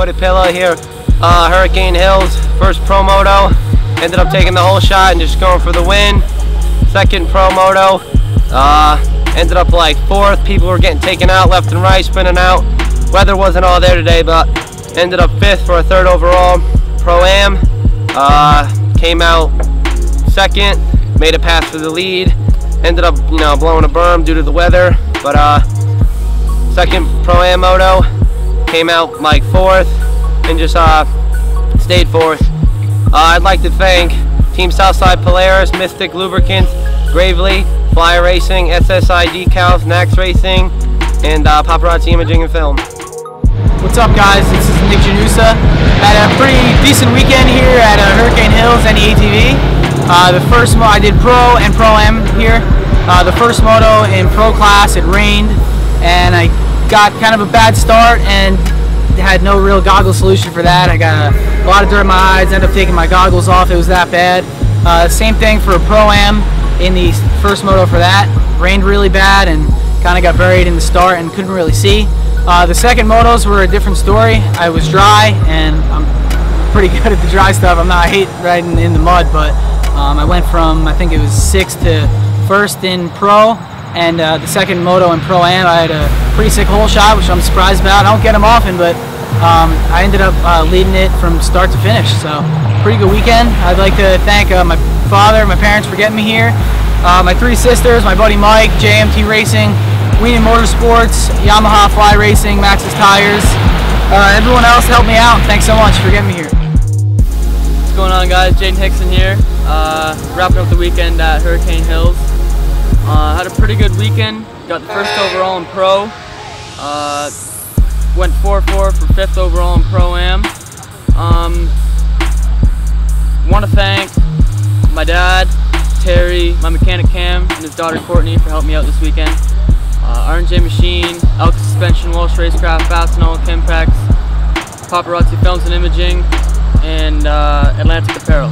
Cody Pilla here, Hurricane Hills, first pro moto. Ended up taking the whole shot and just going for the win. Second pro moto, ended up like fourth. People were getting taken out left and right, spinning out. Weather wasn't all there today, but ended up fifth for a third overall pro-am. Came out second, made a pass for the lead. Ended up, blowing a berm due to the weather, but second pro-am moto, came out like fourth and just stayed fourth. I'd like to thank Team Southside Polaris, Mystic Lubricants, Gravely, Flyer Racing, SSI Decals, Nax Racing, and Paparazzi Imaging and Film. What's up, guys? This is Nick Janusa. Had a pretty decent weekend here at Hurricane Hills and the ATV. I did pro and pro-am here. The first moto in pro class, it rained, and I got kind of a bad start and had no real goggle solution for that. I got a lot of dirt in my eyes, ended up taking my goggles off. It was that bad. Same thing for a pro-am in the first moto for that. Rained really bad and kind of got buried in the start and couldn't really see. The second motos were a different story. I was dry, and I'm pretty good at the dry stuff. I hate riding in the mud, but I went from, I think it was 6th to 1st in pro, and the second moto in pro-am I had a pretty sick hole shot, which I'm surprised about. I don't get them often, but I ended up leading it from start to finish, so pretty good weekend. I'd like to thank my father, my parents for getting me here, my three sisters, my buddy Mike, JMT Racing, Weenan Motorsports, Yamaha Fly Racing, Max's Tires. Everyone else helped me out. Thanks so much for getting me here. What's going on, guys? Jaden Hickson here. Wrapping up the weekend at Hurricane Hills. Had a pretty good weekend. Got the first overall in pro. Went 4-4 for 5th overall in pro-am. Want to thank my dad, Terry, my mechanic Cam, and his daughter Courtney for helping me out this weekend. R&J Machine, Elk Suspension, Walsh Racecraft, Fastenal, Kimpex, Paparazzi Films and Imaging, and Atlantic Apparel.